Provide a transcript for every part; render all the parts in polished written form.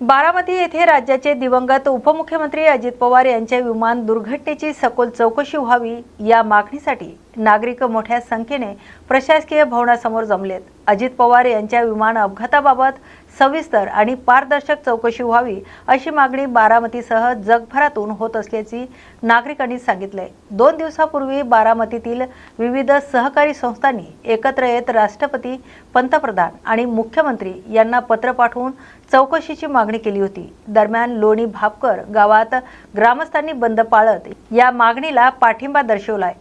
बारामती येथे राज्याचे दिवंगत उपमुख्यमंत्री अजित पवार यांच्या विमान दुर्घटनेची सखोल चौकशी व्हावी या मागणीसाठी नागरिक मोठ्या संख्येने प्रशासकीय भवनासमोर जमलेत। अजित पवार यांच्या विमान अपघाताबाबत सविस्तर आणि पारदर्शक चौकशी व्हावी अशी मागणी बारामतीसह जगभरातून होत असल्याची नागरिकांनी सांगितले। 2 दिवसापूर्वी बारामतीतील विविध सहकारी संस्थांनी एकत्र येत राष्ट्रपती, पंतप्रधान आणि मुख्यमंत्री यांना पत्र पाठवून चौकशीची मागणी केली होती। दरम्यान लोणी भापकर गावात ग्रामस्थांनी बंद पाळत या मागणीला पाठिंबा दर्शवलाय।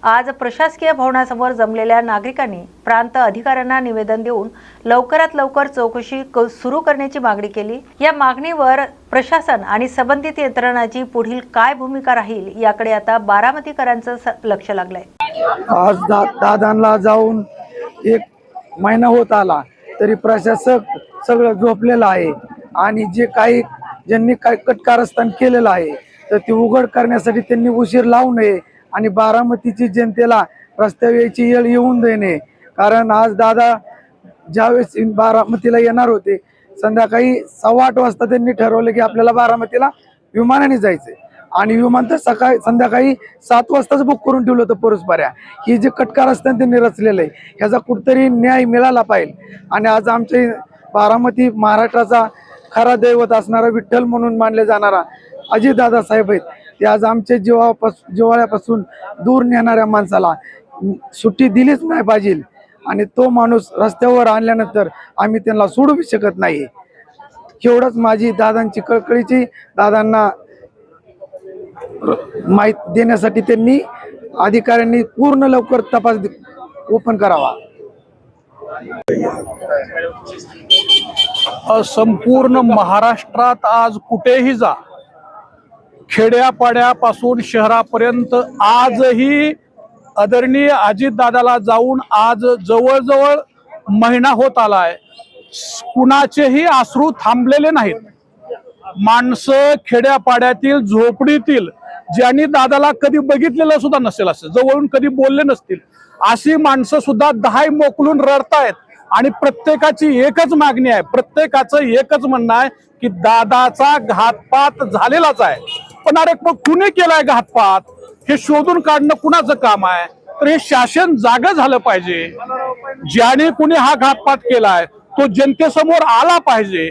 आज प्रशासकीय भवनासमोर जमलेल्या नागरिकांनी प्रांत अधिकाऱ्यांना निवेदन देऊन लवकरात लवकर चौकशी सुरू करण्याची मागणी केली। या मागणीवर प्रशासन आणि संबंधित यंत्रणांची पुढील काय भूमिका राहील याकडे आता बारामतीकरांचं लक्ष लागलंय। आज दादांना जाऊन 1 महिना होत आला तरी प्रशासक सगळं झोपलेलं आहे आणि जे काही ज्यांनी काय कटकारस्थान केलेलं आहे तर ते उघड करण्यासाठी त्यांनी उशीर लावू नये आणि बारामतीची जनतेला रस्त्यावर यायची वेळ येऊन देणे। कारण आज दादा ज्यावेळेस बारामतीला येणार होते संध्याकाळी 8:15 वाजता त्यांनी ठरवलं की आपल्याला बारामतीला विमानाने जायचंय आणि विमान तर संध्याकाळी 7 वाजताच बुक करून ठेवलं होतं परस्पऱ्या। ही जे कटकारस्थान त्यांनी रचलेलं आहे ह्याचा कुठतरी न्याय मिळाला पाहिजे आणि आज आमचे बारामती महाराष्ट्राचा खरा दैवत असणारा विठ्ठल म्हणून मानले जाणारा अजितदादा साहेब आहेत ते आज आमच्या जिव्हाळ्यापासून दूर नेणाऱ्या माणसाला सुट्टी दिलीच नाही पाहिजे आणि तो माणूस रस्त्यावर आणल्यानंतर आम्ही त्यांना सोडू शकत नाही। एवढंच माझी दादांची कळकळीची दादांना माहिती देण्यासाठी त्यांनी अधिकाऱ्यांनी पूर्ण लवकर तपास ओपन करावा। संपूर्ण महाराष्ट्रात आज कुठेही जा, खेड्यापाड्यापासून शहरापर्यंत आजही आदरणीय अजितदादाला जाऊन आज जवळजवळ महिना होत आलाय। कुणाचेही अश्रू थांबलेले नाहीत। माणसं खेड्यापाड्यातील झोपडीतील ज्यांनी दादाला कधी बघितलेलं सुद्धा नसेल, असं जवळून कधी बोलले नसतील, अशी माणसं सुद्धा दहाई मोकलून रडतायत आणि प्रत्येकाची एकच मागणी आहे, प्रत्येकाचं एकच म्हणणं आहे की दादाचा घातपात झालेलाच आहे। पण अरे कुणी केलाय घातपात हे शोधून काढणं कुणाचं काम आहे? तर हे शासन जागं झालं पाहिजे। ज्याने कुणी हा घातपात केलाय तो जनतेसमोर आला पाहिजे,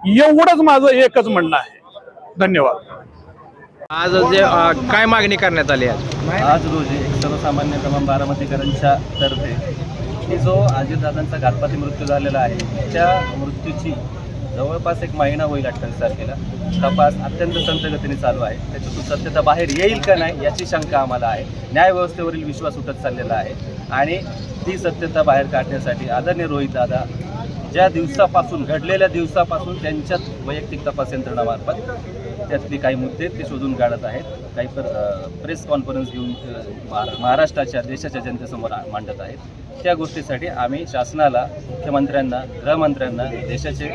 एवढंच माझं एकच म्हणणं आहे। धन्यवाद। आज जे काय मागणी करण्यात आली आज रोजी एक सर्वसामान्य तमाम बारामतीकरांच्या तर्फे की जो अजितदादांचा घातपाती मृत्यू झालेला आहे त्या मृत्यूची जवळपास 1 महिना होईल 28 तारखेला तपास अत्यंत संथ गतीने चालू आहे। त्याच्यातून सत्यता बाहेर येईल का नाही याची शंका आम्हाला आहे। न्यायव्यवस्थेवरील विश्वास उतरत चाललेला आहे आणि ती सत्यता बाहेर काढण्यासाठी आदरणीय रोहित दादा ज्या दिवसापासून घडलेल्या दिवसापासून त्यांच्यात वैयक्तिक तपास यंत्रणामार्फत त्यातले काही मुद्दे ते शोधून काढत आहेत। काही प्रेस कॉन्फरन्स घेऊन महाराष्ट्राच्या देशाच्या जनतेसमोर मांडत आहेत। त्या गोष्टीसाठी आम्ही शासनाला, मुख्यमंत्र्यांना, गृहमंत्र्यांना, देशाचे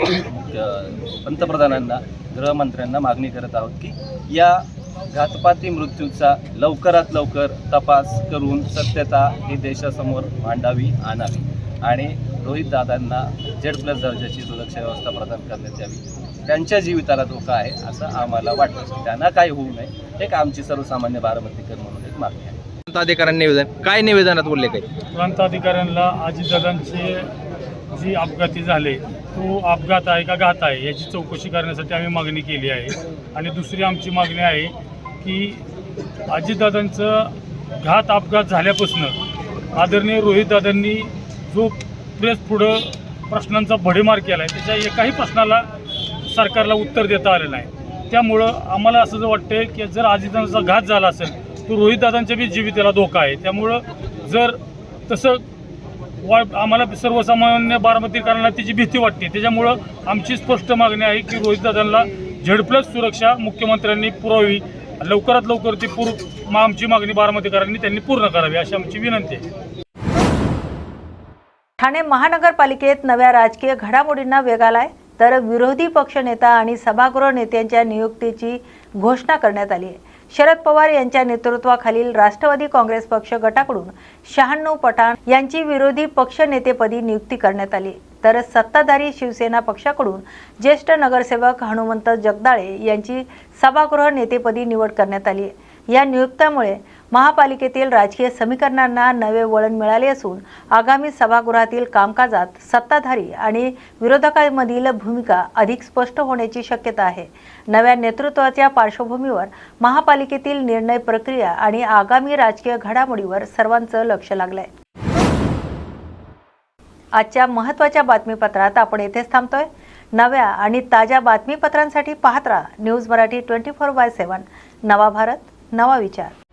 पंतप्रधानांना, गृहमंत्र्यांना मागणी करत आहोत की या घातपाती मृत्यूचा लवकरात लवकर तपास करून सत्यता ही देशासमोर मांडावी, आणावी आणि रोहित दादांना Z+ दर्जाची सुरक्षा व्यवस्था प्रदान करण्यात यावी। त्यांच्या जीविताला धोका आहे असं आम्हाला वाटतं, त्यांना काही होऊ नये एक आमची सर्वसामान्य बारामतीकर म्हणून एक मागणी आहे। प्रांताधिकाऱ्यांनी निवेदन काय निवेदनात बोलले? काही प्रांताधिकाऱ्यांना अजितदादांचे जी अपघाती झाले तो अपघात आहे का घात आहे याची चौकशी करण्यासाठी आम्ही मागणी केली आहे। आणि दुसरी आमची मागणी आहे की अजितदादांचं अपघात झाल्यापासून आदरणीय रोहितदादांनी जो प्रेस पुढं प्रश्नांचा भडीमार केला आहे त्याच्या एकाही प्रश्नाला सरकारला उत्तर देता आलं नाही। त्यामुळं आम्हाला असं जर वाटतं की जर अजितदादांचा घात झाला असेल तर रोहितदादांच्या बी जीविताला धोका आहे। त्यामुळं जर तसं आम्हाला सर्वसामान्य बारामतीकरांना त्याची भीती वाटते। त्याच्यामुळं आमची स्पष्ट मागणी आहे की रोहितदादांना Z+ सुरक्षा मुख्यमंत्र्यांनी पुरवावी, लवकरात लवकर ती आमची मागणी बारामतीकरांनी त्यांनी पूर्ण करावी अशी आमची विनंती आहे। ठाणे महानगरपालिकेत नव्या राजकीय घडामोडींना वेग आलाय तर विरोधी पक्षनेता आणि सभागृह नेत्यांच्या नियुक्तीची घोषणा करण्यात आली आहे। शरद पवार यांच्या नेतृत्वाखालील राष्ट्रवादी काँग्रेस पक्ष गटाकडून 96 पठाण यांची विरोधी पक्षनेतेपदी नियुक्ती करण्यात आली। तर सत्ताधारी शिवसेना पक्षाकडून ज्येष्ठ नगरसेवक हनुमंत जगदाळे यांची सभागृह नेतेपदी निवड करण्यात आली आहे. या नियुक्त्यामुळे महापालिकेतील राजकीय समीकरणांना नवे वळण मिळाले असून आगामी सभागृहातील कामकाजात सत्ताधारी आणि विरोधकांमधील भूमिका अधिक स्पष्ट होण्याची शक्यता आहे. नव्या नेतृत्वाच्या पार्श्वभूमीवर महापालिकेतील निर्णय प्रक्रिया आणि आगामी राजकीय घडामोडीवर सर्वांचं लक्ष लागलंय. आजच्या महत्त्वाच्या बातमीपत्रात आपण येथेच थांबतोय. नव्या आणि ताज्या बातमीपत्रांसाठी पाहत राहा न्यूज मराठी 24/7. नवा भारत, नवा विचार.